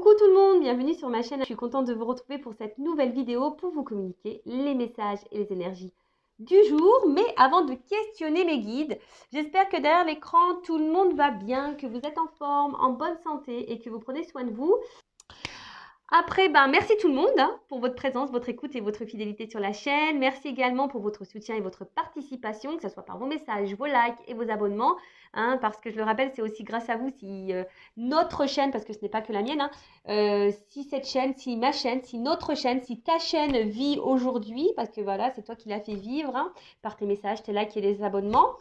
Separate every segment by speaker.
Speaker 1: Coucou tout le monde, bienvenue sur ma chaîne. Je suis contente de vous retrouver pour cette nouvelle vidéo pour vous communiquer les messages et les énergies du jour. Mais avant de questionner mes guides, j'espère que derrière l'écran, tout le monde va bien, que vous êtes en forme, en bonne santé et que vous prenez soin de vous. Après, merci tout le monde pour votre présence, votre écoute et votre fidélité sur la chaîne. Merci également pour votre soutien et votre participation, que ce soit par vos messages, vos likes et vos abonnements. Parce que je le rappelle, c'est aussi grâce à vous si notre chaîne, parce que ce n'est pas que la mienne, si cette chaîne, si ma chaîne, si notre chaîne, si ta chaîne vit aujourd'hui, parce que voilà, c'est toi qui l'as fait vivre par tes messages, tes likes et les abonnements.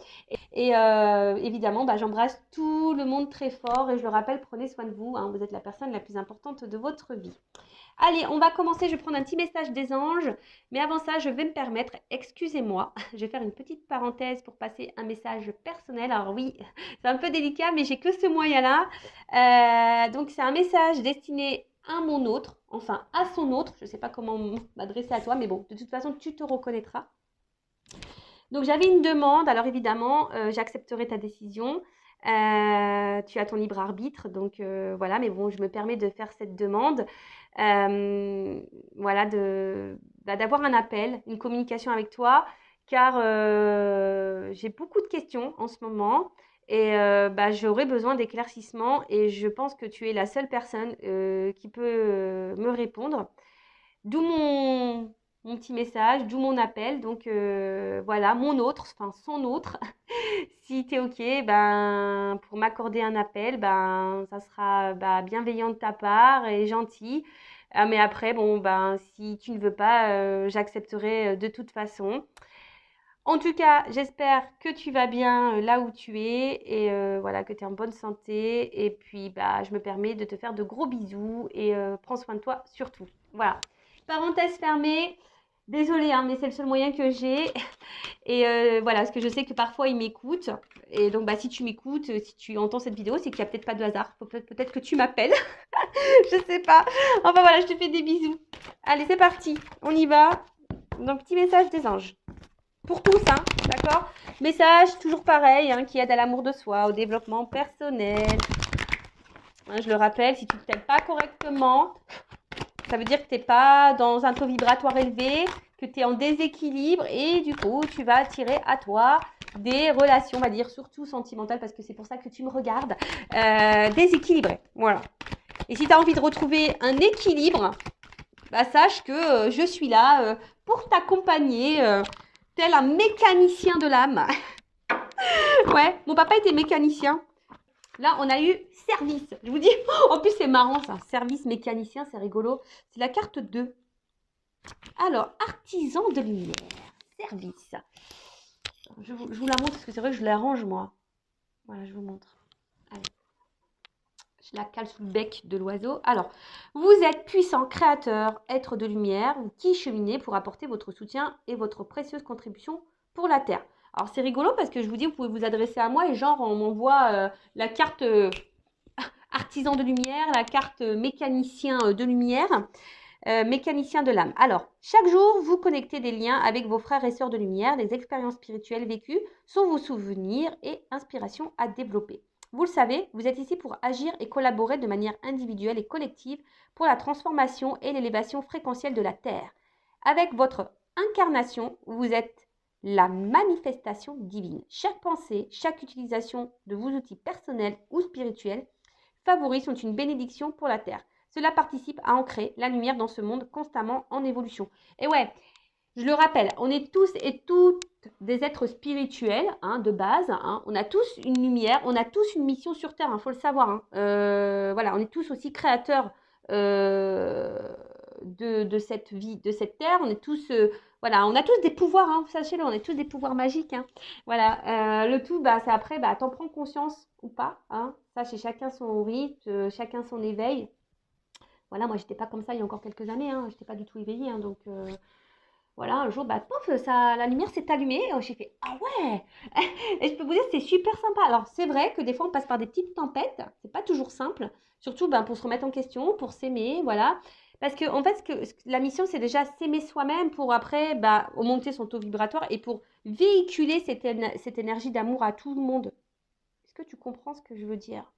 Speaker 1: Et évidemment, j'embrasse tout le monde très fort et je le rappelle, prenez soin de vous. Vous êtes la personne la plus importante de votre vie. Allez, on va commencer. Je vais prendre un petit message des anges. Mais avant ça, je vais me permettre, excusez-moi, je vais faire une petite parenthèse pour passer un message personnel. Alors oui, c'est un peu délicat, mais j'ai que ce moyen-là. Donc, c'est un message destiné à mon autre, enfin à son autre. Je ne sais pas comment m'adresser à toi, mais bon, de toute façon, tu te reconnaîtras. Donc, j'avais une demande. Alors, évidemment, j'accepterai ta décision. Tu as ton libre arbitre. Donc, voilà. Mais bon, je me permets de faire cette demande. Voilà, d'avoir un appel, une communication avec toi. Car j'ai beaucoup de questions en ce moment. Et j'aurais besoin d'éclaircissements. Et je pense que tu es la seule personne qui peut me répondre. D'où mon petit message, d'où mon appel. Donc voilà, mon autre, enfin son autre. Si tu es OK, pour m'accorder un appel, ça sera bienveillant de ta part et gentil. Mais après, bon, si tu ne veux pas, j'accepterai de toute façon. En tout cas, j'espère que tu vas bien là où tu es et voilà, que tu es en bonne santé. Et puis, je me permets de te faire de gros bisous et prends soin de toi surtout. Voilà. Parenthèse fermée. Désolée, mais c'est le seul moyen que j'ai. Et voilà, parce que je sais que parfois ils m'écoutent. Et donc, si tu m'écoutes, si tu entends cette vidéo, c'est qu'il n'y a peut-être pas de hasard. Peut-être que tu m'appelles. Je sais pas. Enfin voilà, je te fais des bisous. Allez, c'est parti. On y va. Donc, petit message des anges. Pour tous, d'accord? Message toujours pareil, qui aide à l'amour de soi, au développement personnel. Je le rappelle, si tu ne t'aimes pas correctement, ça veut dire que tu n'es pas dans un taux vibratoire élevé, que tu es en déséquilibre et du coup, tu vas attirer à toi des relations, on va dire, surtout sentimentales, parce que c'est pour ça que tu me regardes, déséquilibrées. Voilà. Et si tu as envie de retrouver un équilibre, sache que je suis là pour t'accompagner, tel un mécanicien de l'âme. Ouais, mon papa était mécanicien. Là, on a eu service. Je vous dis, en plus, c'est marrant ça. Service mécanicien, c'est rigolo. C'est la carte 2. Alors, artisan de lumière. Service. Je vous la montre parce que c'est vrai que je l'arrange moi. Voilà, je vous montre. Allez. Je la cale sous le bec de l'oiseau. Alors, vous êtes puissant, créateur, être de lumière, qui cheminez pour apporter votre soutien et votre précieuse contribution pour la Terre. Alors, c'est rigolo parce que je vous dis, vous pouvez vous adresser à moi et genre, on m'envoie la carte artisan de lumière, la carte mécanicien de lumière, mécanicien de l'âme. Alors, chaque jour, vous connectez des liens avec vos frères et sœurs de lumière. Les expériences spirituelles vécues sont vos souvenirs et inspirations à développer. Vous le savez, vous êtes ici pour agir et collaborer de manière individuelle et collective pour la transformation et l'élévation fréquentielle de la Terre. Avec votre incarnation, vous êtes la manifestation divine. Chaque pensée, chaque utilisation de vos outils personnels ou spirituels favoris sont une bénédiction pour la Terre. Cela participe à ancrer la lumière dans ce monde constamment en évolution. Et ouais, je le rappelle, on est tous et toutes des êtres spirituels de base. On a tous une lumière, on a tous une mission sur Terre, faut le savoir. Voilà, on est tous aussi créateurs de cette vie, de cette Terre. On est tous, voilà, on a tous des pouvoirs, sachez-le, on est tous des pouvoirs magiques. Voilà, le tout, c'est après, t'en prends conscience ou pas. Ça, c'est chacun son rythme, chacun son éveil. Voilà, moi, j'étais pas comme ça il y a encore quelques années. J'étais pas du tout éveillée. Donc, voilà, un jour, pof, ça, la lumière s'est allumée. J'ai fait, ah ouais. Et je peux vous dire, c'est super sympa. Alors, c'est vrai que des fois, on passe par des petites tempêtes. C'est pas toujours simple. Surtout pour se remettre en question, pour s'aimer, voilà. Parce que, en fait, la mission, c'est déjà s'aimer soi-même pour après augmenter son taux vibratoire et pour véhiculer cette énergie d'amour à tout le monde. Est-ce que tu comprends ce que je veux dire?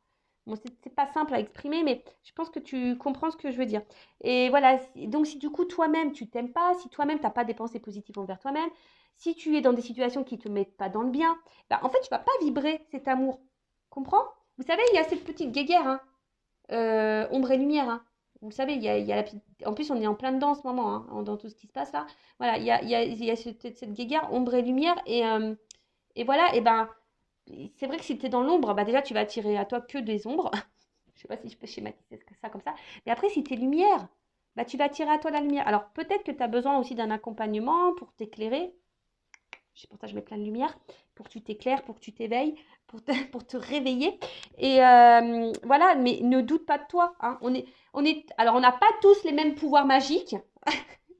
Speaker 1: Bon, c'est pas simple à exprimer, mais je pense que tu comprends ce que je veux dire. Et voilà, donc si du coup toi-même tu t'aimes pas, si toi-même t'as pas des pensées positives envers toi-même, si tu es dans des situations qui te mettent pas dans le bien, bah, en fait tu vas pas vibrer cet amour. Comprends? Vous savez, il y a cette petite guéguerre, hein, ombre et lumière, hein. Vous savez, il y a la petite... En plus, on est en plein dedans en ce moment, hein, dans tout ce qui se passe là. Voilà, il y a cette guéguerre, ombre et lumière. Et voilà, et ben, c'est vrai que si tu es dans l'ombre, bah déjà, tu vas attirer à toi que des ombres. Je sais pas si je peux schématiser ça comme ça. Mais après, si tu es lumière, bah, tu vas attirer à toi la lumière. Alors, peut-être que tu as besoin aussi d'un accompagnement pour t'éclairer. C'est pour ça que je mets plein de lumière, pour que tu t'éclaires, pour que tu t'éveilles, pour te réveiller. Et voilà, mais ne doute pas de toi, hein. Alors, on n'a pas tous les mêmes pouvoirs magiques.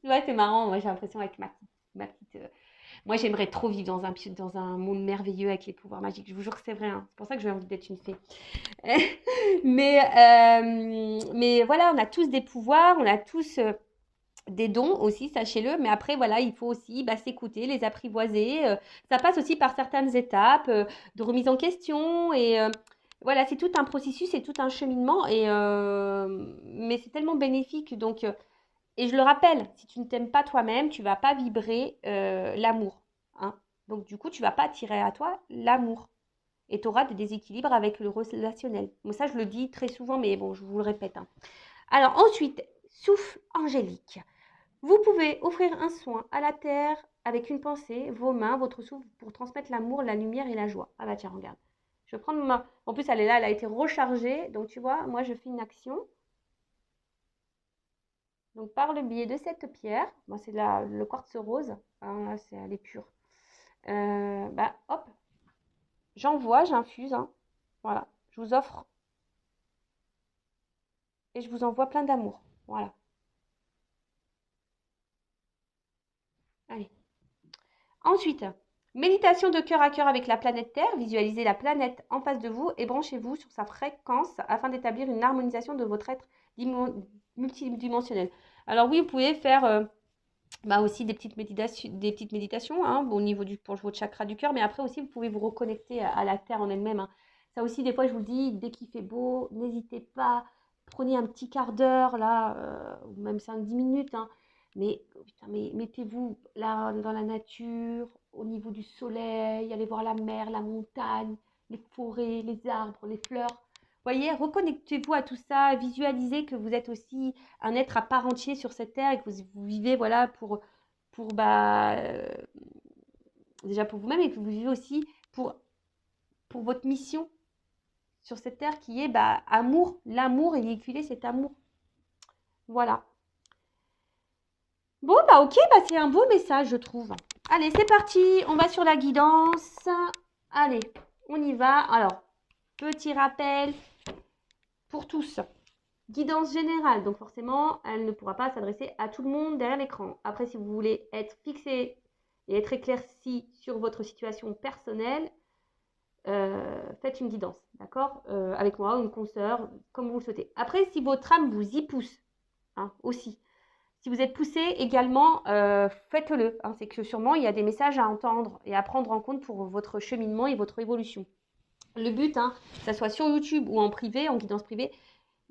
Speaker 1: Ouais, c'est marrant. Moi, j'ai l'impression avec ma petite moi, j'aimerais trop vivre dans un monde merveilleux avec les pouvoirs magiques. Je vous jure que c'est vrai, hein. C'est pour ça que j'ai envie d'être une fée. Mais voilà, on a tous des pouvoirs, on a tous des dons aussi, sachez-le. Mais après, voilà, il faut aussi bah, s'écouter, les apprivoiser. Ça passe aussi par certaines étapes de remise en question. Et voilà, c'est tout un processus, c'est tout un cheminement. Mais c'est tellement bénéfique. Donc, et je le rappelle, si tu ne t'aimes pas toi-même, tu ne vas pas vibrer l'amour, hein. Donc, du coup, tu ne vas pas attirer à toi l'amour. Et tu auras des déséquilibres avec le relationnel. Bon, ça, je le dis très souvent, mais bon, je vous le répète, hein. Alors, ensuite, souffle angélique. Vous pouvez offrir un soin à la terre avec une pensée, vos mains, votre souffle pour transmettre l'amour, la lumière et la joie. Ah bah tiens, regarde. Je vais prendre ma main. En plus, elle est là, elle a été rechargée. Donc, tu vois, moi, je fais une action. Donc, par le biais de cette pierre, moi, c'est le quartz rose, hein, là, elle est pure. Bah, hop, j'envoie, j'infuse, hein. Voilà, je vous offre et je vous envoie plein d'amour. Voilà, allez. Ensuite, méditation de cœur à cœur avec la planète Terre. Visualisez la planète en face de vous et branchez-vous sur sa fréquence afin d'établir une harmonisation de votre être multidimensionnel. Alors oui, vous pouvez faire bah aussi des petites méditations, hein, bon, au niveau pour votre chakra du cœur, mais après aussi vous pouvez vous reconnecter à la terre en elle-même, hein. Ça aussi, des fois, je vous le dis, dès qu'il fait beau, n'hésitez pas, prenez un petit quart d'heure là, ou même 5-10 minutes, hein, mais, putain, mais mettez-vous là dans la nature, au niveau du soleil, allez voir la mer, la montagne, les forêts, les arbres, les fleurs. Voyez, reconnectez-vous à tout ça, visualisez que vous êtes aussi un être à part entier sur cette terre et que vous vivez voilà pour bah déjà pour vous-même et que vous vivez aussi pour pour votre mission sur cette terre qui est bah amour, l'amour et véhiculer cet amour. Voilà. Bon bah ok, bah c'est un beau message je trouve. Allez, c'est parti, on va sur la guidance. Allez, on y va. Alors, petit rappel pour tous. Guidance générale, donc forcément, elle ne pourra pas s'adresser à tout le monde derrière l'écran. Après, si vous voulez être fixé et être éclairci sur votre situation personnelle, faites une guidance, d'accord, avec moi ou une consoeur, comme vous le souhaitez. Après, si votre âme vous y pousse, hein, aussi, si vous êtes poussé également, faites-le, hein. C'est que sûrement, il y a des messages à entendre et à prendre en compte pour votre cheminement et votre évolution. Le but, hein, que ça soit sur YouTube ou en privé, en guidance privée,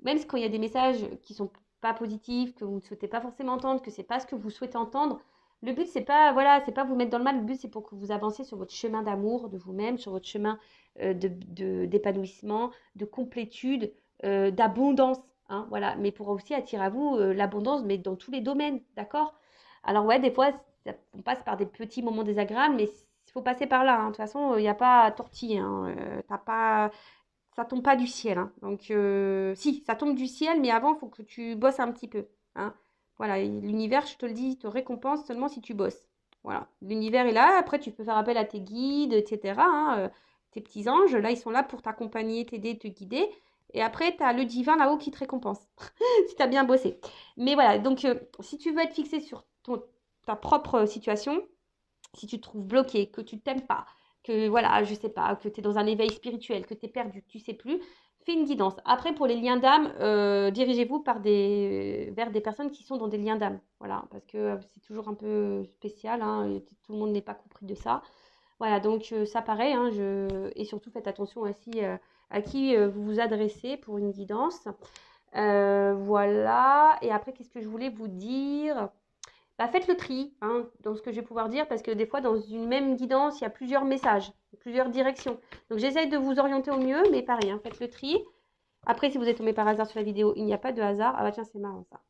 Speaker 1: même quand il y a des messages qui sont pas positifs, que vous ne souhaitez pas forcément entendre, que c'est pas ce que vous souhaitez entendre, le but c'est pas voilà, c'est pas vous mettre dans le mal, le but c'est pour que vous avanciez sur votre chemin d'amour de vous-même, sur votre chemin d'épanouissement, de complétude, d'abondance, hein, voilà, mais pour aussi attirer à vous l'abondance, mais dans tous les domaines, d'accord? Alors ouais, des fois on passe par des petits moments désagréables, mais il faut passer par là, hein. De toute façon, il n'y a pas à tortiller, hein. T'as pas ça tombe pas du ciel, hein. Donc, si, ça tombe du ciel, mais avant, il faut que tu bosses un petit peu, hein. Voilà, l'univers, je te le dis, te récompense seulement si tu bosses. Voilà, l'univers est là. Après, tu peux faire appel à tes guides, etc., hein, tes petits anges. Là, ils sont là pour t'accompagner, t'aider, te guider. Et après, tu as le divin là-haut qui te récompense, si tu as bien bossé. Mais voilà, donc, si tu veux être fixé sur ta propre situation, si tu te trouves bloqué, que tu t'aimes pas, que voilà, je sais pas, que tu es dans un éveil spirituel, que tu es perdu, que tu sais plus, fais une guidance. Après, pour les liens d'âme, dirigez-vous vers des personnes qui sont dans des liens d'âme. Voilà, parce que c'est toujours un peu spécial, hein, et tout le monde n'est pas compris de ça. Voilà, donc ça pareil, hein, et surtout faites attention aussi à qui vous vous adressez pour une guidance. Voilà. Et après, qu'est-ce que je voulais vous dire? Bah, faites le tri hein, dans ce que je vais pouvoir dire parce que des fois, dans une même guidance, il y a plusieurs messages, plusieurs directions. Donc, j'essaye de vous orienter au mieux, mais pareil, hein, faites le tri. Après, si vous êtes tombé par hasard sur la vidéo, il n'y a pas de hasard. Ah bah tiens, c'est marrant ça.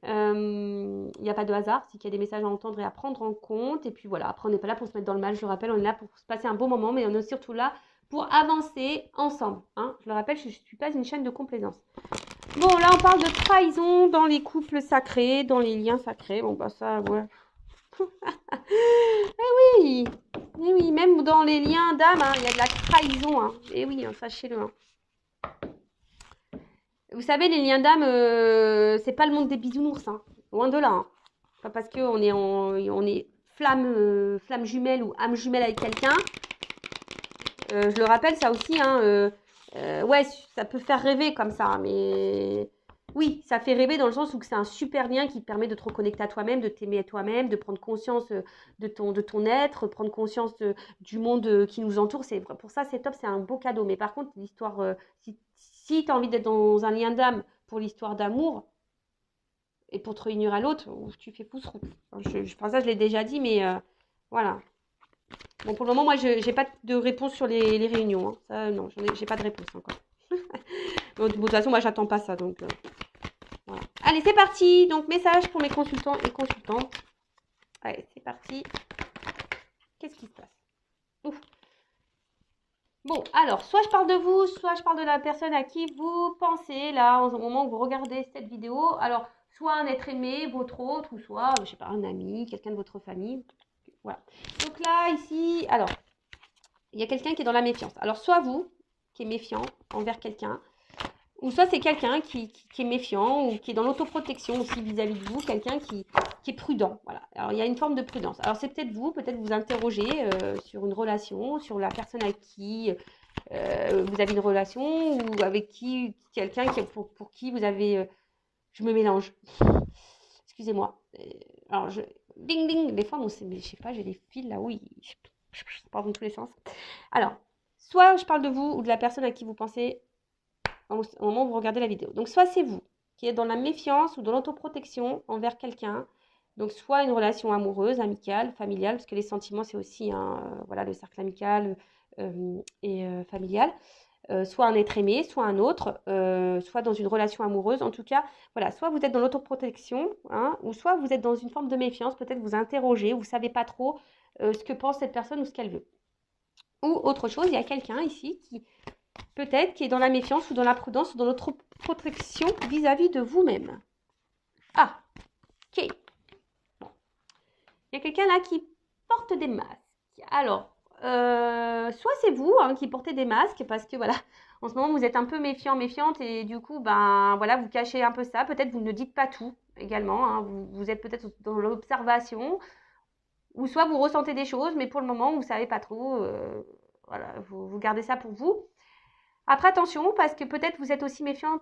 Speaker 1: Il n'y a pas de hasard, c'est qu'il y a des messages à entendre et à prendre en compte. Et puis voilà, après, on n'est pas là pour se mettre dans le mal, je le rappelle, on est là pour se passer un bon moment, mais on est surtout là pour avancer ensemble. Hein. Je le rappelle, je ne suis pas une chaîne de complaisance. Bon, là, on parle de trahison dans les couples sacrés, dans les liens sacrés. Bon, bah ça, ouais. Oui, eh oui, même dans les liens d'âme, hein, il y a de la trahison. Hein. Et oui, hein, sachez-le. Hein. Vous savez, les liens d'âme, c'est pas le monde des bisounours. Hein. Loin de là. Hein. Pas parce qu'on est, on est flamme jumelle ou âme jumelle avec quelqu'un. Je le rappelle, ça aussi, hein, ouais, ça peut faire rêver comme ça, mais oui, ça fait rêver dans le sens où c'est un super lien qui te permet de te reconnecter à toi-même, de t'aimer à toi-même, de prendre conscience de ton être, prendre conscience du monde qui nous entoure. Pour ça, c'est top, c'est un beau cadeau. Mais par contre, l'histoire, si tu as envie d'être dans un lien d'âme pour l'histoire d'amour et pour te réunir à l'autre, tu fais pouce route. Enfin, ça, je l'ai déjà dit, mais voilà. Bon, pour le moment, moi, je n'ai pas de réponse sur les réunions. Hein. Ça, non, j'ai pas de réponse encore. Bon, de toute façon, moi, j'attends pas ça. Donc, voilà. Allez, c'est parti. Donc, message pour mes consultants et consultantes. Allez, c'est parti. Qu'est-ce qui se passe? Ouf. Bon, alors, soit je parle de vous, soit je parle de la personne à qui vous pensez, là, au moment où vous regardez cette vidéo. Alors, soit un être aimé, votre autre, ou soit, je sais pas, un ami, quelqu'un de votre famille. Voilà. Donc là, ici, alors, il y a quelqu'un qui est dans la méfiance. Alors, soit vous, qui est méfiant envers quelqu'un, ou soit c'est quelqu'un qui est méfiant ou qui est dans l'autoprotection aussi vis-à-vis de vous, quelqu'un qui est prudent. Voilà. Alors, il y a une forme de prudence. Alors, c'est peut-être vous interroger sur une relation, sur la personne avec qui vous avez une relation ou avec qui, quelqu'un pour qui vous avez... je me mélange. Excusez-moi. Alors, bing, bing. Des fois, je sais pas, j'ai des fils là, oui. Je pars dans tous les sens. Alors, soit je parle de vous ou de la personne à qui vous pensez au moment où vous regardez la vidéo. Donc, soit c'est vous qui êtes dans la méfiance ou dans l'autoprotection envers quelqu'un. Donc, soit une relation amoureuse, amicale, familiale, parce que les sentiments, c'est aussi voilà, le cercle amical et familial. Soit un être aimé, soit un autre, soit dans une relation amoureuse. En tout cas, voilà, soit vous êtes dans l'autoprotection, hein, ou soit vous êtes dans une forme de méfiance, peut-être vous interrogez, vous ne savez pas trop ce que pense cette personne ou ce qu'elle veut. Ou autre chose, il y a quelqu'un ici qui peut-être qui est dans la méfiance ou dans la prudence ou dans l'autoprotection vis-à-vis de vous-même. Ah, ok. Bon. Il y a quelqu'un là qui porte des masques. Alors, soit c'est vous hein, qui portez des masques parce que voilà, en ce moment vous êtes un peu méfiant, méfiante et du coup, ben voilà, vous cachez un peu ça. Peut-être vous ne dites pas tout également. Hein, vous êtes peut-être dans l'observation ou soit vous ressentez des choses, mais pour le moment vous ne savez pas trop. Voilà, vous gardez ça pour vous. Après, attention, parce que peut-être vous êtes aussi méfiant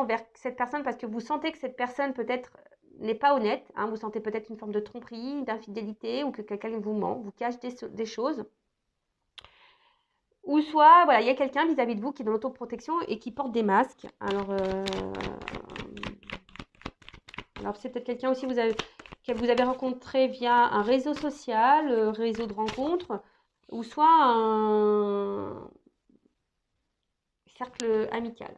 Speaker 1: envers cette personne parce que vous sentez que cette personne peut-être n'est pas honnête. Hein, vous sentez peut-être une forme de tromperie, d'infidélité ou que quelqu'un vous ment, vous cache des choses. Ou soit, voilà, il y a quelqu'un vis-à-vis de vous qui est dans l'autoprotection et qui porte des masques. Alors c'est peut-être quelqu'un aussi que vous avez rencontré via un réseau social, réseau de rencontres, ou soit un cercle amical.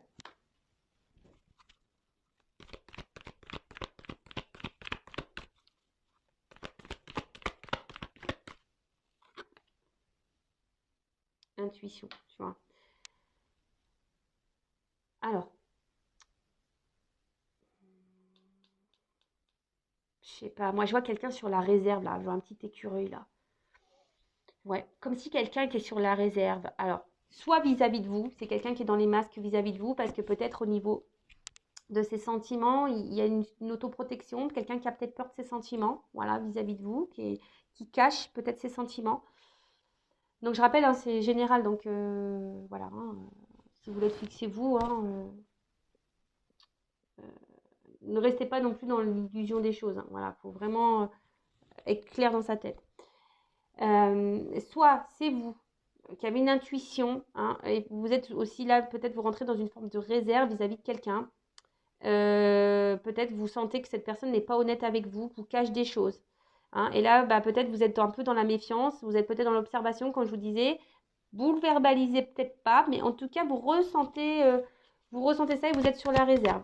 Speaker 1: Intuition, tu vois. Alors, je sais pas, moi je vois quelqu'un sur la réserve là, je vois un petit écureuil là. Ouais, comme si quelqu'un qui est sur la réserve. Alors, soit vis-à-vis de vous, c'est quelqu'un qui est dans les masques vis-à-vis de vous, parce que peut-être au niveau de ses sentiments, il y a une autoprotection, quelqu'un qui a peut-être peur de ses sentiments, voilà, vis-à-vis de vous, qui cache peut-être ses sentiments. Donc je rappelle, hein, c'est général, donc voilà, hein, si vous voulez fixez-vous, hein, ne restez pas non plus dans l'illusion des choses, hein, voilà, il faut vraiment être clair dans sa tête. Soit c'est vous qui avez une intuition, hein, et vous êtes aussi là, peut-être vous rentrez dans une forme de réserve vis-à-vis de quelqu'un. Peut-être vous sentez que cette personne n'est pas honnête avec vous cache des choses. Hein. Et là, bah, peut-être vous êtes un peu dans la méfiance, vous êtes peut-être dans l'observation, comme je vous disais. Vous le verbalisez peut-être pas, mais en tout cas, vous ressentez ça et vous êtes sur la réserve.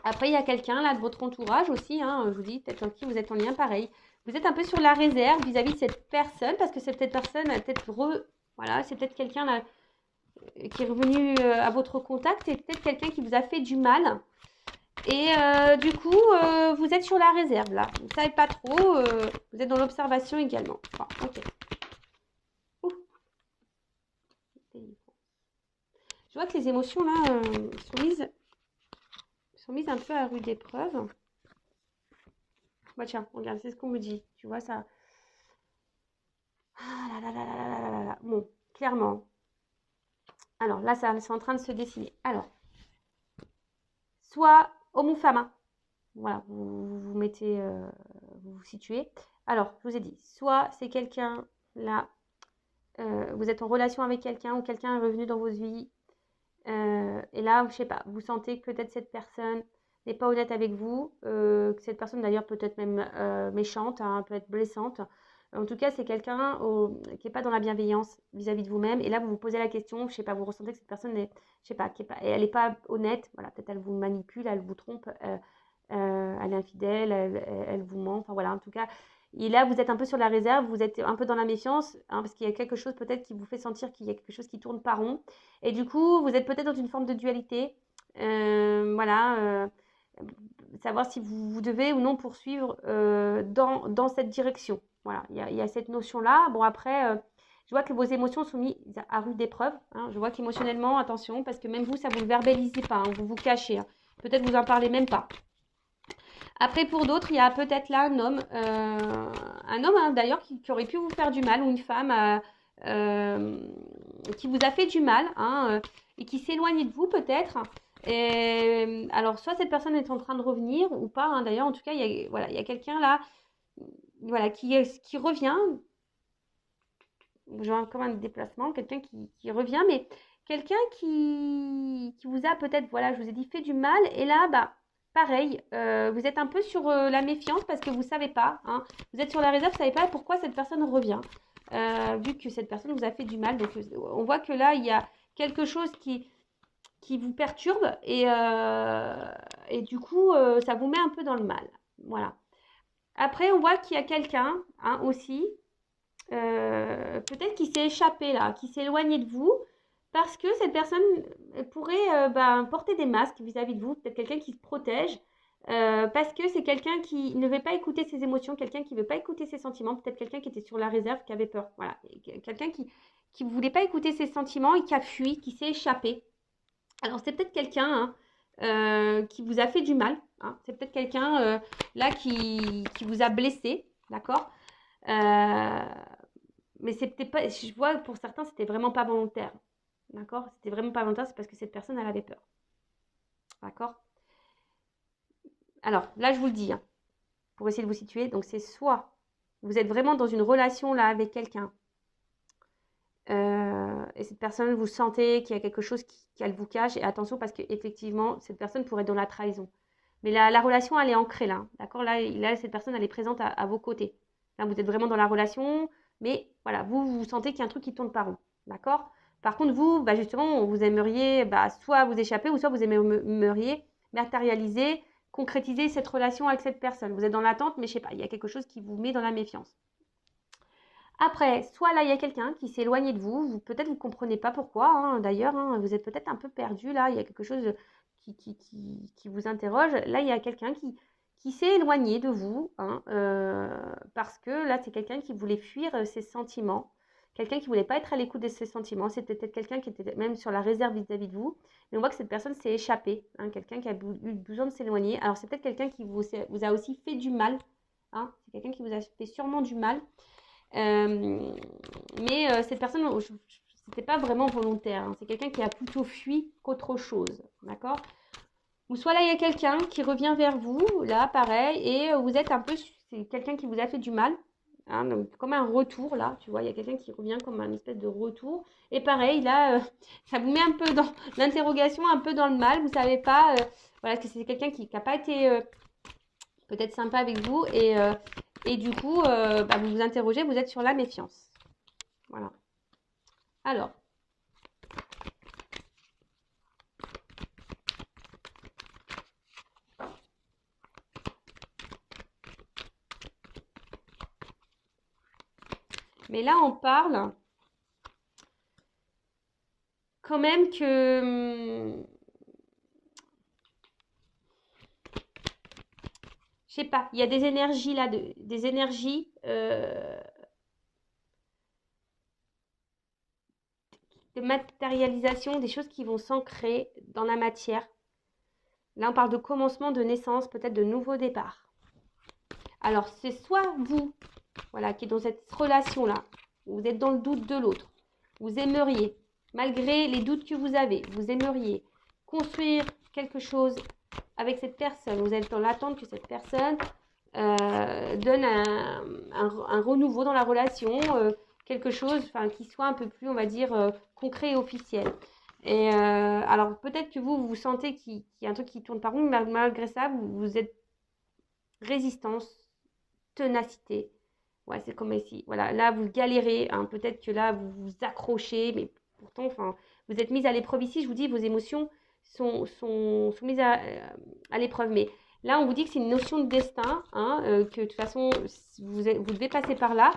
Speaker 1: Après, il y a quelqu'un là de votre entourage aussi, hein, je vous dis, peut-être avec qui vous êtes en lien pareil. Vous êtes un peu sur la réserve vis-à-vis de cette personne, parce que cette personne a peut-être voilà, c'est peut-être quelqu'un là qui est revenu à votre contact, c'est peut-être quelqu'un qui vous a fait du mal. Et du coup, vous êtes sur la réserve là. Vous ne savez pas trop, vous êtes dans l'observation également. Bon, ok. Ouh. Je vois que les émotions là sont mises un peu à rude épreuve. Bah tiens, regarde, c'est ce qu'on me dit. Tu vois ça. Ah là là là là là là là. Bon, clairement. Alors là, ça c'est en train de se dessiner. Alors, soit homme ou femme. Hein. Voilà, vous mettez, vous vous situez. Alors, je vous ai dit, soit c'est quelqu'un là, vous êtes en relation avec quelqu'un ou quelqu'un est revenu dans votre vie. Et là, je sais pas, vous sentez que peut-être cette personne n'est pas honnête avec vous, que cette personne d'ailleurs peut être même méchante, hein, peut être blessante. En tout cas, c'est quelqu'un qui n'est pas dans la bienveillance vis-à-vis de vous-même. Et là, vous vous posez la question, je sais pas, vous ressentez que cette personne est, je sais pas, elle n'est pas honnête. Voilà, peut-être elle vous manipule, elle vous trompe, elle est infidèle, elle vous ment. Enfin voilà, en tout cas. Et là, vous êtes un peu sur la réserve, vous êtes un peu dans la méfiance, hein, parce qu'il y a quelque chose peut-être qui vous fait sentir qu'il y a quelque chose qui tourne pas rond. Et du coup, vous êtes peut-être dans une forme de dualité. Voilà, savoir si vous devez ou non poursuivre dans cette direction. Voilà, il y a cette notion-là. Bon, après, je vois que vos émotions sont mises à rude épreuve. Hein. Je vois qu'émotionnellement, attention, parce que même vous, ça vous le verbalisez pas, hein, vous vous cachez. Hein. Peut-être vous en parlez même pas. Après, pour d'autres, il y a peut-être là un homme hein, d'ailleurs qui aurait pu vous faire du mal, ou une femme qui vous a fait du mal, hein, et qui s'éloigne de vous peut-être. Et, alors, soit cette personne est en train de revenir ou pas, hein, d'ailleurs, en tout cas, voilà, il y a quelqu'un là voilà, qui revient, genre comme un déplacement, quelqu'un qui revient, mais quelqu'un qui vous a peut-être, voilà, je vous ai dit, fait du mal, et là, bah, pareil, vous êtes un peu sur la méfiance parce que vous ne savez pas, hein, vous êtes sur la réserve, vous ne savez pas pourquoi cette personne revient, vu que cette personne vous a fait du mal. Donc, on voit que là, il y a quelque chose qui vous perturbe et du coup, ça vous met un peu dans le mal. Voilà. Après, on voit qu'il y a quelqu'un hein, aussi peut-être qu'il s'est échappé là, qui s'est éloigné de vous, parce que cette personne pourrait porter des masques vis-à-vis de vous, peut-être quelqu'un qui se protège, parce que c'est quelqu'un qui ne veut pas écouter ses émotions, quelqu'un qui ne veut pas écouter ses sentiments, peut-être quelqu'un qui était sur la réserve, qui avait peur, voilà, quelqu'un qui ne voulait pas écouter ses sentiments et qui a fui, qui s'est échappé. Alors c'est peut-être quelqu'un hein, qui vous a fait du mal, hein. C'est peut-être quelqu'un là qui vous a blessé, d'accord mais c'est peut-être pas, je vois pour certains, c'était vraiment pas volontaire. D'accord. C'était vraiment pas volontaire, c'est parce que cette personne, elle avait peur. D'accord. Alors, là, je vous le dis, hein, pour essayer de vous situer. Donc, c'est soit vous êtes vraiment dans une relation là avec quelqu'un et cette personne, vous sentez qu'il y a quelque chose qu'elle vous cache. Et attention, parce qu'effectivement, cette personne pourrait être dans la trahison. Mais la relation, elle est ancrée là. D'accord là, cette personne, elle est présente à vos côtés. Là, vous êtes vraiment dans la relation, mais voilà, vous sentez qu'il y a un truc qui tourne pas rond. D'accord. Par contre, vous, bah, justement, vous aimeriez soit vous échapper ou soit vous aimeriez matérialiser, concrétiser cette relation avec cette personne. Vous êtes dans l'attente, mais je sais pas, il y a quelque chose qui vous met dans la méfiance. Après, soit là, il y a quelqu'un qui s'est éloigné de vous, peut-être vous ne comprenez pas pourquoi, hein, d'ailleurs, hein, vous êtes peut-être un peu perdu là, il y a quelque chose qui vous interroge. Là, il y a quelqu'un qui s'est éloigné de vous, hein, parce que là, c'est quelqu'un qui voulait fuir ses sentiments, quelqu'un qui ne voulait pas être à l'écoute de ses sentiments, c'était peut-être quelqu'un qui était même sur la réserve vis-à-vis de vous, mais on voit que cette personne s'est échappée, hein, quelqu'un qui a eu besoin de s'éloigner. Alors, c'est peut-être quelqu'un qui vous a aussi fait du mal, hein, c'est quelqu'un qui vous a fait sûrement du mal. Mais cette personne, c'était pas vraiment volontaire. Hein. C'est quelqu'un qui a plutôt fui qu'autre chose. D'accord. Ou soit là, il y a quelqu'un qui revient vers vous, là, pareil, et vous êtes un peu, c'est quelqu'un qui vous a fait du mal. hein, donc comme un retour là, tu vois, il y a quelqu'un qui revient comme un espèce de retour. Et pareil, là, ça vous met un peu dans l'interrogation, un peu dans le mal, vous savez pas, voilà, que c'est quelqu'un qui n'a pas été peut-être sympa avec vous et du coup, bah, vous vous interrogez, vous êtes sur la méfiance. Voilà. Alors, mais là, on parle quand même que, je sais pas, il y a des énergies là, des énergies de matérialisation, des choses qui vont s'ancrer dans la matière. Là, on parle de commencement, de naissance, peut-être de nouveau départ. Alors, c'est soit vous, voilà, qui est dans cette relation-là, vous êtes dans le doute de l'autre, vous aimeriez, malgré les doutes que vous avez, vous aimeriez construire quelque chose avec cette personne, vous êtes dans l'attente que cette personne donne un renouveau dans la relation, quelque chose qui soit un peu plus, on va dire, concret et officiel. Et alors peut-être que vous sentez qu'il y a un truc qui tourne par rond, mais malgré ça, vous êtes résistance, ténacité. Ouais, c'est comme ici. Voilà, là, vous galérez. Hein, peut-être que là, vous vous accrochez, mais pourtant, vous êtes mise à l'épreuve ici. Je vous dis, vos émotions sont mises à l'épreuve. Mais là, on vous dit que c'est une notion de destin, hein, que de toute façon, vous devez passer par là.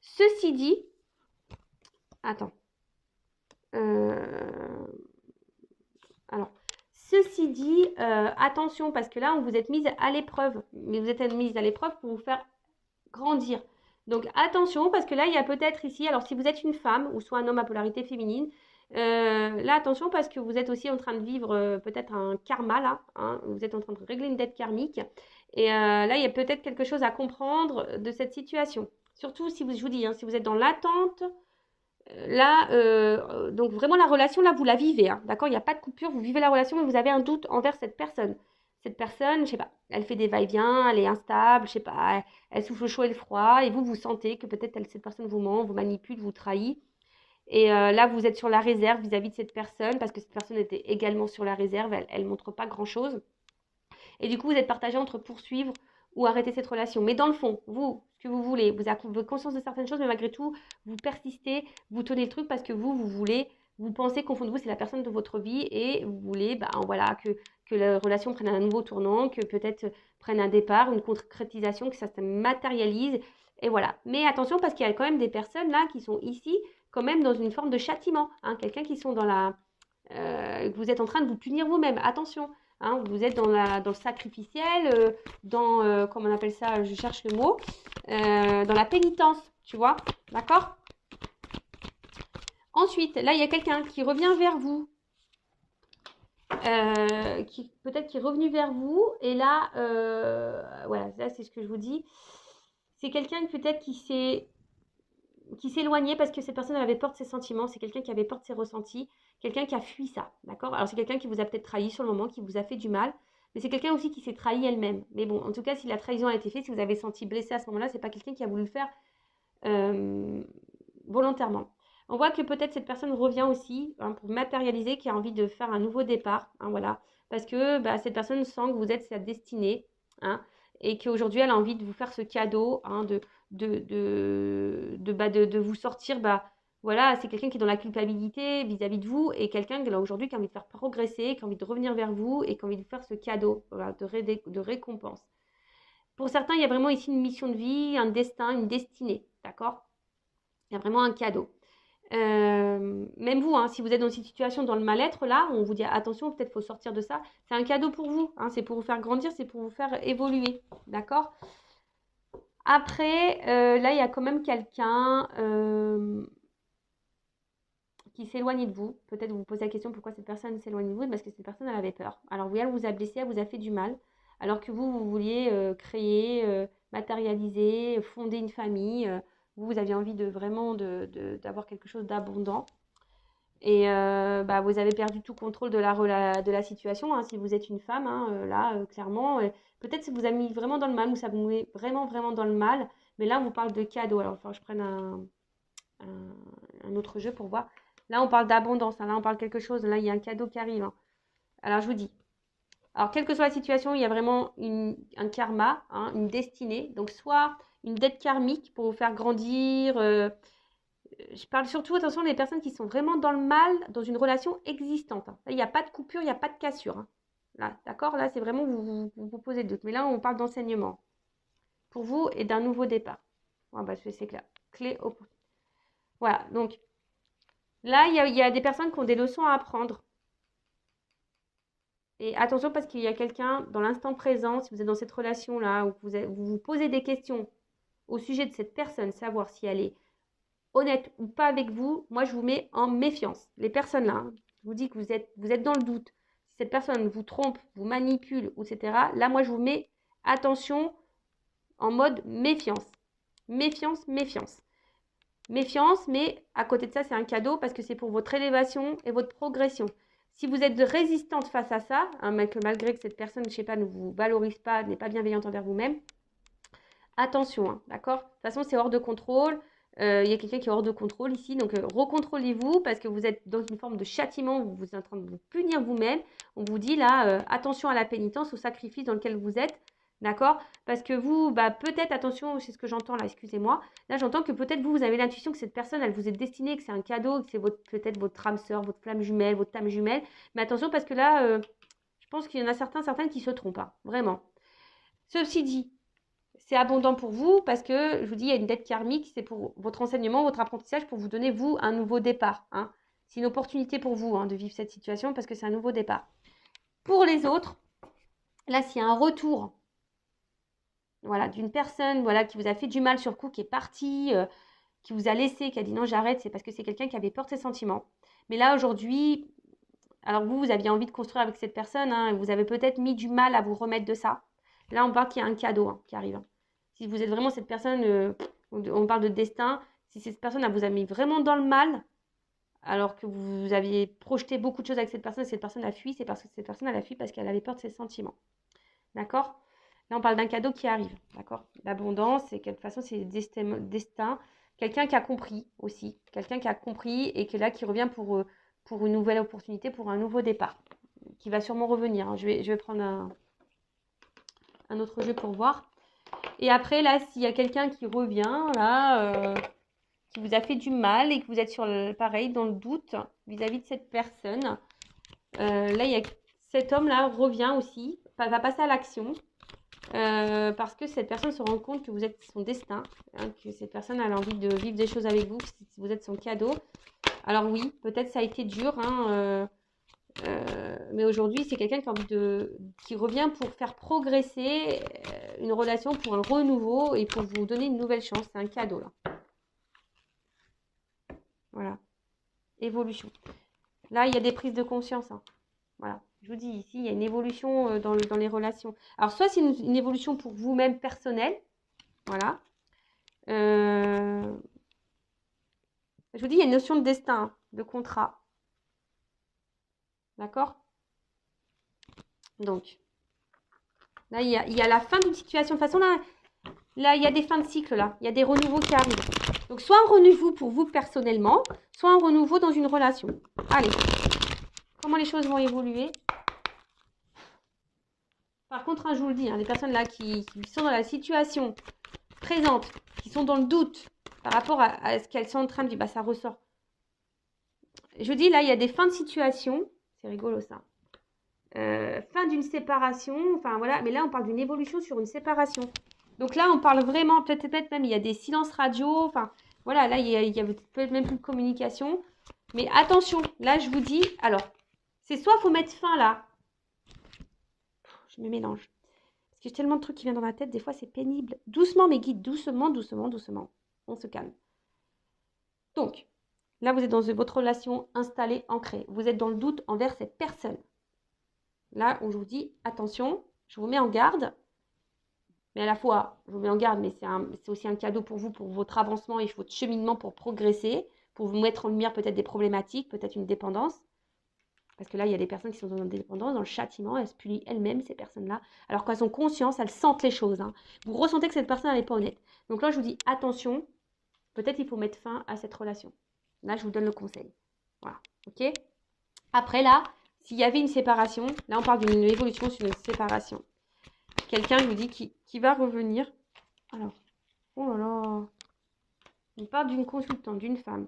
Speaker 1: Ceci dit, attends. Alors, ceci dit, attention, parce que là, on vous êtes mise à l'épreuve. Mais vous êtes mise à l'épreuve pour vous faire grandir. Donc attention, parce que là, il y a peut-être ici, alors si vous êtes une femme ou soit un homme à polarité féminine, là, attention, parce que vous êtes aussi en train de vivre peut-être un karma, là, hein, vous êtes en train de régler une dette karmique. Et là, il y a peut-être quelque chose à comprendre de cette situation. Surtout si vous, je vous dis, hein, si vous êtes dans l'attente, là, donc vraiment la relation, là, vous la vivez, hein, d'accord? Il n'y a pas de coupure, vous vivez la relation, mais vous avez un doute envers cette personne. Cette personne, je sais pas, elle fait des va-et-vient, elle est instable, je sais pas, elle souffle le chaud et le froid, et vous sentez que peut-être cette personne vous ment, vous manipule, vous trahit. Et là, vous êtes sur la réserve vis-à-vis de cette personne, parce que cette personne était également sur la réserve, elle ne montre pas grand-chose. Et du coup, vous êtes partagé entre poursuivre ou arrêter cette relation. Mais dans le fond, vous, ce que vous voulez, vous avez conscience de certaines choses, mais malgré tout, vous persistez, vous tenez le truc parce que vous voulez, vous pensez qu'au fond de vous, c'est la personne de votre vie et vous voulez voilà, que la relation prenne un nouveau tournant, que peut-être prenne un départ, une concrétisation, que ça se matérialise. Et voilà. Mais attention parce qu'il y a quand même des personnes là qui sont ici quand même dans une forme de châtiment. Hein, quelqu'un qui sont dans la... vous êtes en train de vous punir vous-même. Attention. Hein, vous êtes dans le sacrificiel, comment on appelle ça, je cherche le mot, dans la pénitence, tu vois, d'accord? Ensuite, là, il y a quelqu'un qui revient vers vous, peut-être qui est revenu vers vous, et là, voilà, là, c'est ce que je vous dis. C'est quelqu'un peut-être qui s'éloignait parce que cette personne elle avait peur de ses sentiments, c'est quelqu'un qui avait peur de ses ressentis, quelqu'un qui a fui ça, d'accord? Alors c'est quelqu'un qui vous a peut-être trahi sur le moment, qui vous a fait du mal, mais c'est quelqu'un aussi qui s'est trahi elle-même. Mais bon, en tout cas, si la trahison a été faite, si vous avez senti blessé à ce moment-là, c'est pas quelqu'un qui a voulu le faire euh, volontairement. On voit que peut-être cette personne revient aussi hein, pour matérialiser, qui a envie de faire un nouveau départ, hein, voilà, parce que bah, cette personne sent que vous êtes sa destinée, hein, et qu'aujourd'hui elle a envie de vous faire ce cadeau, hein, de vous sortir, bah, voilà, c'est quelqu'un qui est dans la culpabilité vis-à-vis de vous et quelqu'un là aujourd'hui qui a envie de faire progresser, qui a envie de revenir vers vous et qui a envie de vous faire ce cadeau voilà, de récompense. Pour certains, il y a vraiment ici une mission de vie, un destin, une destinée, d'accord? Il y a vraiment un cadeau. Même vous, hein, si vous êtes dans une situation dans le mal-être, là, on vous dit attention, peut-être faut sortir de ça. C'est un cadeau pour vous, hein, c'est pour vous faire grandir, c'est pour vous faire évoluer, d'accord? Après, là, il y a quand même quelqu'un qui s'éloigne de vous. Peut-être vous vous posez la question pourquoi cette personne s'éloigne de vous, parce que cette personne, elle avait peur. Alors oui, elle vous a blessé, elle vous a fait du mal, alors que vous vouliez créer, matérialiser, fonder une famille. Vous aviez envie de vraiment d'avoir quelque chose d'abondant. Et bah, vous avez perdu tout contrôle de la situation, hein, si vous êtes une femme, hein, là, clairement. Peut-être que ça vous a mis vraiment dans le mal, ou ça vous met vraiment, vraiment dans le mal, Mais là, on vous parle de cadeau. Alors, il va falloir que je prenne un autre jeu pour voir. Là, on parle d'abondance, hein. Là, on parle de quelque chose. Là, il y a un cadeau qui arrive, hein. Alors, je vous dis. Alors, quelle que soit la situation, il y a vraiment un karma, hein, une destinée. Donc, soit une dette karmique pour vous faire grandir. Je parle surtout, attention, des personnes qui sont vraiment dans le mal, dans une relation existante, hein. Là, il n'y a pas de coupure, il n'y a pas de cassure, hein. Là, d'accord? Là, c'est vraiment vous posez le doute. Mais là, on parle d'enseignement pour vous et d'un nouveau départ. Ah, bah, c'est clair. Clé au... Voilà, donc là, il y a des personnes qui ont des leçons à apprendre. Et attention parce qu'il y a quelqu'un dans l'instant présent, si vous êtes dans cette relation-là, où vous vous posez des questions au sujet de cette personne, savoir si elle est honnête ou pas avec vous, moi je vous mets en méfiance. Les personnes là, hein, je vous dis que vous êtes dans le doute. Si cette personne vous trompe, vous manipule, etc. Là, moi je vous mets attention en mode méfiance. Méfiance, méfiance. Méfiance, mais à côté de ça, c'est un cadeau parce que c'est pour votre élévation et votre progression. Si vous êtes résistante face à ça, hein, malgré que cette personne, je ne sais pas, ne vous valorise pas, n'est pas bienveillante envers vous-même, attention, hein, d'accord? De toute façon, c'est hors de contrôle. Il y a quelqu'un qui est hors de contrôle ici. Donc, recontrôlez-vous parce que vous êtes dans une forme de châtiment. Vous êtes en train de vous punir vous-même. On vous dit là, attention à la pénitence, au sacrifice dans lequel vous êtes. D'accord? Parce que vous, bah, peut-être, attention, c'est ce que j'entends là, excusez-moi. Là, j'entends que peut-être vous avez l'intuition que cette personne, elle vous est destinée, que c'est un cadeau, que c'est peut-être votre âme sœur, votre flamme jumelle, votre âme jumelle. Mais attention parce que là, je pense qu'il y en a certaines qui se trompent, hein, vraiment. Ceci dit, c'est abondant pour vous parce que, je vous dis, il y a une dette karmique, c'est pour votre enseignement, votre apprentissage, pour vous donner, vous, un nouveau départ, hein. C'est une opportunité pour vous, hein, de vivre cette situation parce que c'est un nouveau départ. Pour les autres, là, s'il y a un retour, voilà, d'une personne, voilà, qui vous a fait du mal sur le coup, qui est partie, qui vous a laissé, qui a dit non, j'arrête, c'est parce que c'est quelqu'un qui avait peur de ses sentiments. Mais là, aujourd'hui, alors vous aviez envie de construire avec cette personne, hein, et vous avez peut-être mis du mal à vous remettre de ça. Là, on parle qu'il y a un cadeau, hein, qui arrive, hein. Si vous êtes vraiment cette personne, on parle de destin, si cette personne elle vous a mis vraiment dans le mal, alors que vous aviez projeté beaucoup de choses avec cette personne a fui, c'est parce que cette personne elle a fui parce qu'elle avait peur de ses sentiments. D'accord? Là, on parle d'un cadeau qui arrive. D'accord? L'abondance, c'est de toute façon, c'est destin. Quelqu'un qui a compris aussi. Quelqu'un qui a compris et qui est là, qui revient pour une nouvelle opportunité, pour un nouveau départ. Qui va sûrement revenir, hein. Je vais prendre un autre jeu pour voir. Et après, là, s'il y a quelqu'un qui revient, là, qui vous a fait du mal et que vous êtes pareil, dans le doute vis-à-vis de cette personne, là, il y a cet homme-là revient aussi, va passer à l'action. Parce que cette personne se rend compte que vous êtes son destin, hein, que cette personne a envie de vivre des choses avec vous, que vous êtes son cadeau. Alors oui, peut-être ça a été dur, hein, mais aujourd'hui, c'est quelqu'un qui revient pour faire progresser une relation, pour un renouveau et pour vous donner une nouvelle chance. C'est un cadeau, là. Voilà. Évolution. Là, il y a des prises de conscience, hein. Voilà. Je vous dis, ici, il y a une évolution dans les relations. Alors, soit c'est une évolution pour vous-même personnelle. Voilà. Je vous dis, il y a une notion de destin, hein, de contrat. D'accord? Donc, là, il y a la fin d'une situation. De toute façon, là, il y a des fins de cycle, là. Il y a des renouveaux qui arrivent. Donc, soit un renouveau pour vous personnellement, soit un renouveau dans une relation. Allez. Comment les choses vont évoluer? Par contre, hein, je vous le dis, hein, les personnes là qui sont dans la situation présente, qui sont dans le doute par rapport à ce qu'elles sont en train de vivre, bah, ça ressort. Je vous dis, là, il y a des fins de situation. C'est rigolo, ça. Fin d'une séparation. Enfin, voilà. Mais là, on parle d'une évolution sur une séparation. Donc là, on parle vraiment, peut-être même, il y a des silences radio. Enfin, voilà, là, il y a peut-être même plus de communication. Mais attention, là, je vous dis, alors, c'est soit il faut mettre fin là. Je me mélange. Parce que j'ai tellement de trucs qui viennent dans ma tête, des fois, c'est pénible. Doucement, mes guides, doucement, doucement, doucement. On se calme. Donc, là, vous êtes dans votre relation installée, ancrée. Vous êtes dans le doute envers cette personne. Là, où je vous dis, attention, je vous mets en garde. Mais à la fois, je vous mets en garde, mais c'est aussi un cadeau pour vous, pour votre avancement et votre cheminement pour progresser, pour vous mettre en lumière peut-être des problématiques, peut-être une dépendance. Parce que là, il y a des personnes qui sont dans l'indépendance, dans le châtiment, elles se punissent elles-mêmes, ces personnes-là, alors qu'elles ont conscience, elles sentent les choses. Hein. Vous ressentez que cette personne n'est pas honnête. Donc là, je vous dis, attention, peut-être il faut mettre fin à cette relation. Là, je vous donne le conseil. Voilà, ok. Après, là, s'il y avait une séparation, là, on parle d'une évolution sur une séparation. Quelqu'un, je vous dis, qui va revenir. Alors, oh là là. On parle d'une consultante, d'une femme.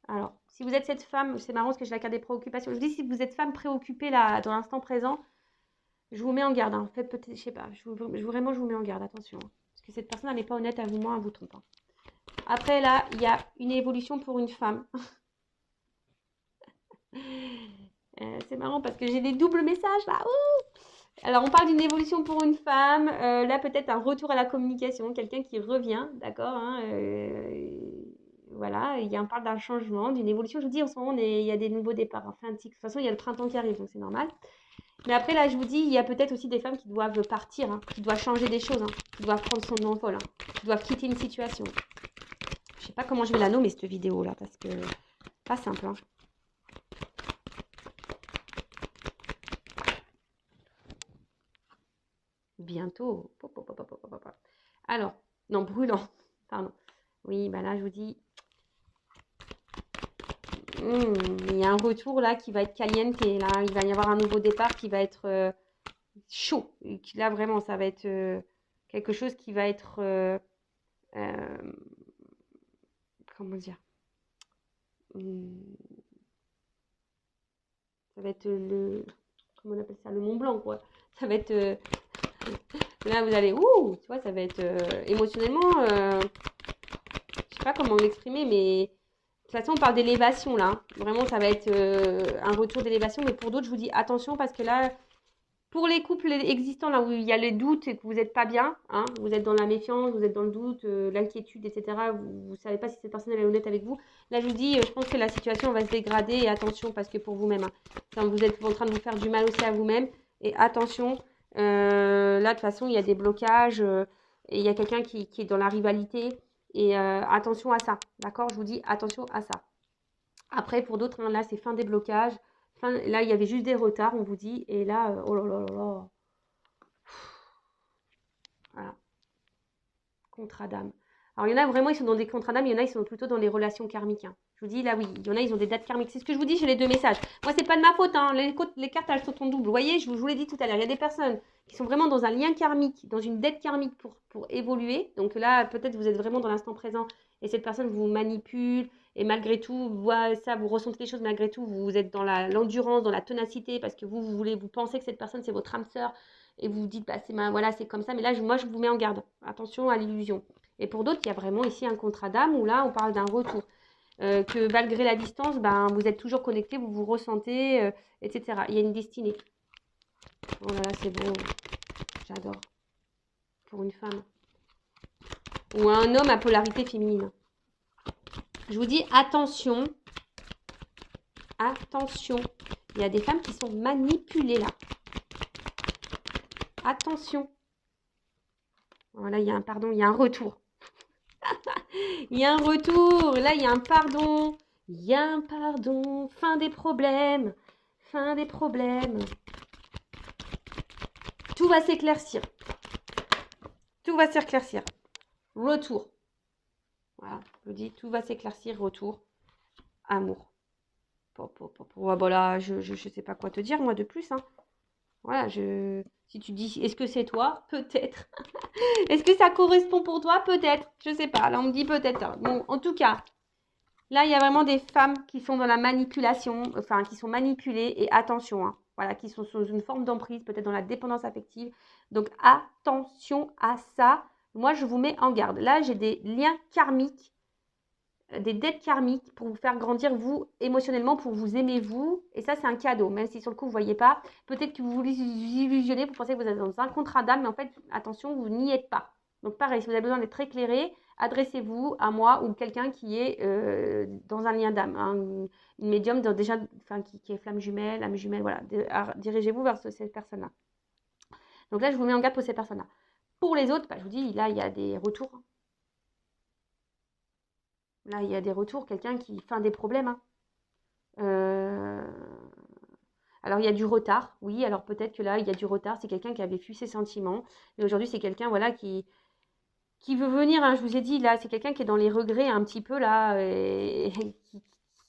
Speaker 1: Alors, si vous êtes cette femme, c'est marrant parce que j'ai la carte des préoccupations. Je vous dis, si vous êtes femme préoccupée là, dans l'instant présent, je vous mets en garde. Hein. En fait, peut-être, je sais pas, vraiment, je vous mets en garde, attention. Hein. Parce que cette personne, elle n'est pas honnête à vous, moi, elle vous trompe. Hein. Après, là, il y a une évolution pour une femme. C'est marrant parce que j'ai des doubles messages là. Ouh. Alors, on parle d'une évolution pour une femme. Là, peut-être un retour à la communication, quelqu'un qui revient, d'accord hein, voilà, on parle d'un changement, d'une évolution. Je vous dis, en ce moment, il y a des nouveaux départs. Enfin, de toute façon, il y a le printemps qui arrive, donc c'est normal. Mais après, là, je vous dis, il y a peut-être aussi des femmes qui doivent partir, hein, qui doivent changer des choses, hein, qui doivent prendre son envol, hein, qui doivent quitter une situation. Je sais pas comment je vais la nommer, cette vidéo-là, parce que pas simple. Hein. Bientôt. Alors, non, brûlant. Pardon. Oui, bah là, je vous dis, il y a un retour là qui va être caliente. Et là, il va y avoir un nouveau départ qui va être chaud. Et là, vraiment, ça va être quelque chose qui va être... comment dire ça va être comment on appelle ça, le Mont Blanc, quoi. Ça va être... là, vous allez... Ouh, tu vois, ça va être émotionnellement... je sais pas comment l'exprimer, mais... De toute façon, on parle d'élévation, là. Hein. Vraiment, ça va être un retour d'élévation. Mais pour d'autres, je vous dis attention parce que là... Pour les couples existants, là où il y a les doutes et que vous n'êtes pas bien, hein, vous êtes dans la méfiance, vous êtes dans le doute, l'inquiétude, etc., vous ne savez pas si cette personne elle est honnête avec vous, là je vous dis, je pense que la situation va se dégrader et attention parce que pour vous-même, hein, vous êtes en train de vous faire du mal aussi à vous-même et attention, là de toute façon il y a des blocages et il y a quelqu'un qui est dans la rivalité et attention à ça, d'accord. Je vous dis attention à ça. Après pour d'autres, hein, là c'est fin des blocages. Enfin, là, il y avait juste des retards, on vous dit. Et là, oh là là là là. Voilà. Contrat d'âme. Alors, il y en a vraiment, ils sont dans des contrats d'âme. Il y en a, ils sont plutôt dans les relations karmiques. Hein. Je vous dis, là, oui. Il y en a, ils ont des dates karmiques. C'est ce que je vous dis, j'ai les deux messages. Moi, c'est pas de ma faute. Hein. Les cartes, elles sont en double. Vous voyez, je vous l'ai dit tout à l'heure. Il y a des personnes qui sont vraiment dans un lien karmique, dans une dette karmique pour évoluer. Donc là, peut-être vous êtes vraiment dans l'instant présent et cette personne vous manipule. Et malgré tout, vous ressentez les choses, malgré tout, vous êtes dans l'endurance, dans la ténacité, parce que vous pensez que cette personne, c'est votre âme sœur, et vous vous dites, bah, voilà, c'est comme ça, mais là, moi, je vous mets en garde. Attention à l'illusion. Et pour d'autres, il y a vraiment ici un contrat d'âme, où là, on parle d'un retour. Que malgré la distance, ben, vous êtes toujours connecté, vous vous ressentez, etc. Il y a une destinée. Oh là là, c'est beau. J'adore. Pour une femme. Ou un homme à polarité féminine. Je vous dis attention, attention. Il y a des femmes qui sont manipulées là. Attention. Voilà, il y a un retour. Il y a un retour. Là, il y a un pardon. Il y a un pardon. Fin des problèmes. Fin des problèmes. Tout va s'éclaircir. Tout va s'éclaircir. Retour. Voilà, je vous dis, tout va s'éclaircir, retour, amour. Voilà, je sais pas quoi te dire, moi, de plus. Hein. Voilà, si tu dis, est-ce que c'est toi? Peut-être. Est-ce que ça correspond pour toi? Peut-être. Je sais pas, là, on me dit peut-être. Bon, en tout cas, là, il y a vraiment des femmes qui sont dans la manipulation, enfin, qui sont manipulées, et attention, hein, voilà, qui sont sous une forme d'emprise, peut-être dans la dépendance affective. Donc, attention à ça. Moi, je vous mets en garde. Là, j'ai des liens karmiques, des dettes karmiques pour vous faire grandir, vous, émotionnellement, pour vous aimer, vous. Et ça, c'est un cadeau, même si sur le coup, vous ne voyez pas. Peut-être que vous vous illusionnez, vous pensez que vous êtes dans un contrat d'âme, mais en fait, attention, vous n'y êtes pas. Donc, pareil, si vous avez besoin d'être éclairé, adressez-vous à moi ou quelqu'un qui est dans un lien d'âme, hein, une médium déjà, enfin, qui est flamme jumelle, âme jumelle, voilà. Dirigez-vous vers cette personne-là. Donc là, je vous mets en garde pour ces personnes-là. Pour les autres, bah, je vous dis, là, il y a des retours. Là, il y a des retours, quelqu'un qui fait des problèmes. Hein. Euh, Alors, il y a du retard, oui. Alors, peut-être que là, il y a du retard. C'est quelqu'un qui avait fui ses sentiments. Et aujourd'hui, c'est quelqu'un, voilà, qui veut venir, hein. Je vous ai dit, là, c'est quelqu'un qui est dans les regrets un petit peu, là, et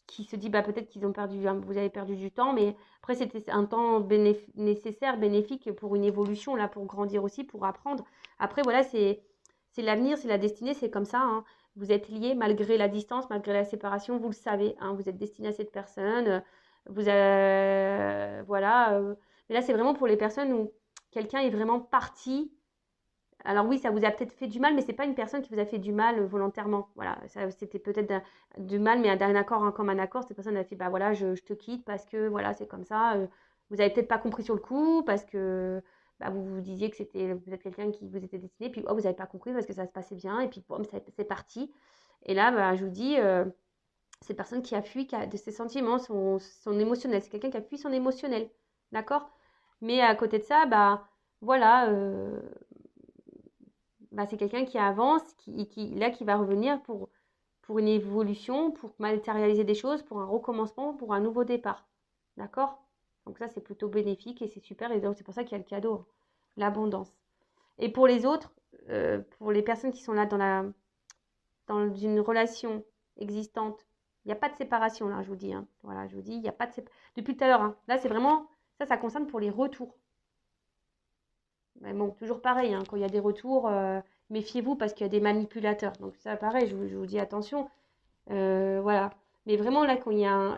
Speaker 1: qui se dit, bah, peut-être qu'ils ont perdu, vous avez perdu du temps. Mais après, c'était un temps nécessaire, bénéfique pour une évolution, là, pour grandir aussi, pour apprendre. Après, voilà, c'est l'avenir, c'est la destinée, c'est comme ça, hein. Vous êtes liés malgré la distance, malgré la séparation, vous le savez, hein. Vous êtes destiné à cette personne. Voilà. Mais là, c'est vraiment pour les personnes où quelqu'un est vraiment parti. Alors oui, ça vous a peut-être fait du mal, mais c'est pas une personne qui vous a fait du mal volontairement. Voilà, ça, c'était peut-être du mal, mais d'un accord, hein, comme un accord. Cette personne a fait, bah voilà, je te quitte parce que voilà, c'est comme ça. Vous avez peut-être pas compris sur le coup parce que bah, vous vous disiez que c'était peut-être quelqu'un qui vous était destiné, puis oh, vous n'avez pas compris parce que ça se passait bien, et puis boum, c'est parti. Et là, bah, je vous dis, c'est personne qui a fui de ses sentiments, son émotionnel. C'est quelqu'un qui a fui son émotionnel. D'accord. Mais à côté de ça, bah voilà, bah, c'est quelqu'un qui avance, qui va revenir pour une évolution, pour matérialiser des choses, pour un recommencement, pour un nouveau départ. D'accord. Donc ça, c'est plutôt bénéfique et c'est super. Et donc, c'est pour ça qu'il y a le cadeau, hein, l'abondance. Et pour les autres, pour les personnes qui sont là dans une relation existante, il n'y a pas de séparation là, je vous dis, hein. Voilà, je vous dis, il n'y a pas de séparation. Depuis tout à l'heure, hein. Là, c'est vraiment, ça concerne pour les retours. Mais bon, toujours pareil, hein, quand il y a des retours, méfiez-vous parce qu'il y a des manipulateurs. Donc ça, pareil, je vous dis attention. Voilà. Mais vraiment, là, quand il y a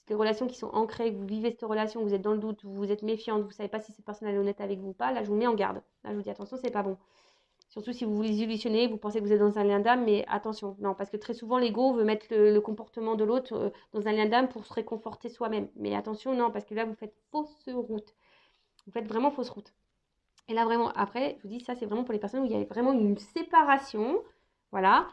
Speaker 1: des relations qui sont ancrées, que vous vivez cette relation, vous êtes dans le doute, vous êtes méfiante, vous ne savez pas si cette personne elle est honnête avec vous ou pas, là, je vous mets en garde. Là, je vous dis attention, c'est pas bon. Surtout si vous vous illusionnez, vous pensez que vous êtes dans un lien d'âme, mais attention, non, parce que très souvent l'ego veut mettre le comportement de l'autre dans un lien d'âme pour se réconforter soi-même. Mais attention, non, parce que là vous faites fausse route. Vous faites vraiment fausse route. Et là vraiment, après, je vous dis, ça c'est vraiment pour les personnes où il y a vraiment une séparation, voilà,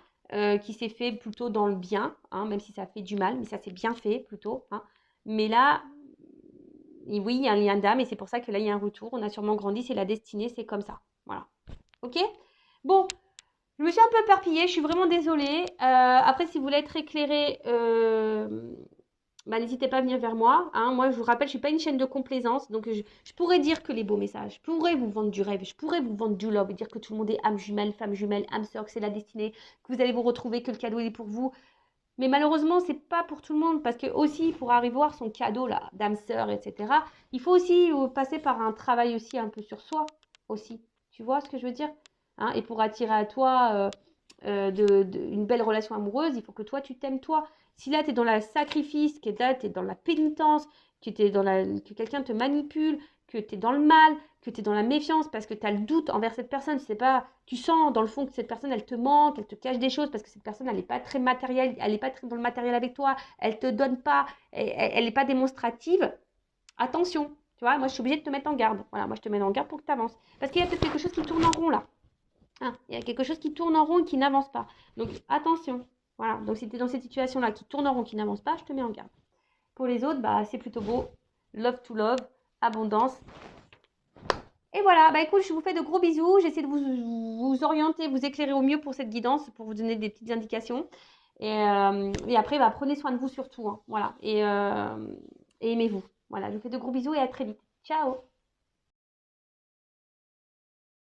Speaker 1: qui s'est fait plutôt dans le bien, hein, même si ça fait du mal, mais ça s'est bien fait plutôt, hein. Mais là, oui, il y a un lien d'âme et c'est pour ça que là il y a un retour. On a sûrement grandi, c'est la destinée, c'est comme ça. Voilà. Ok. Bon, je me suis un peu éparpillée, je suis vraiment désolée. Après, si vous voulez être éclairé, bah, n'hésitez pas à venir vers moi, hein. Moi, je vous rappelle, je ne suis pas une chaîne de complaisance. Donc, je pourrais dire que les beaux messages, je pourrais vous vendre du rêve, je pourrais vous vendre du love, dire que tout le monde est âme jumelle, femme jumelle, âme sœur, que c'est la destinée, que vous allez vous retrouver, que le cadeau est pour vous. Mais malheureusement, c'est pas pour tout le monde parce que aussi, pour arriver à voir son cadeau là, d'âme sœur, etc., il faut aussi passer par un travail aussi un peu sur soi aussi. Tu vois ce que je veux dire? Hein, et pour attirer à toi une belle relation amoureuse, il faut que toi, tu t'aimes toi. Si là, tu es dans le sacrifice, que là, tu es dans la pénitence, que quelqu'un te manipule, que tu es dans le mal, que tu es dans la méfiance parce que tu as le doute envers cette personne, c'est pas, tu sens dans le fond que cette personne, elle te manque, elle te cache des choses parce que cette personne, elle n'est pas très matérielle, elle n'est pas très dans le matériel avec toi, elle te donne pas, elle n'est pas démonstrative. Attention, tu vois, moi, je suis obligée de te mettre en garde. Voilà, moi, je te mets en garde pour que tu avances. Parce qu'il y a peut-être quelque chose qui tourne en rond là. Hein, il y a quelque chose qui tourne en rond et qui n'avance pas. Donc, attention. Voilà, donc si tu es dans cette situation-là qui tourne en rond, qui n'avance pas, je te mets en garde. Pour les autres, bah, c'est plutôt beau. Love to love, abondance. Et voilà, bah écoute, je vous fais de gros bisous. J'essaie de vous orienter, vous éclairer au mieux pour cette guidance, pour vous donner des petites indications. Et après, bah, prenez soin de vous surtout, hein, voilà. Et aimez-vous. Voilà, je vous fais de gros bisous et à très vite. Ciao!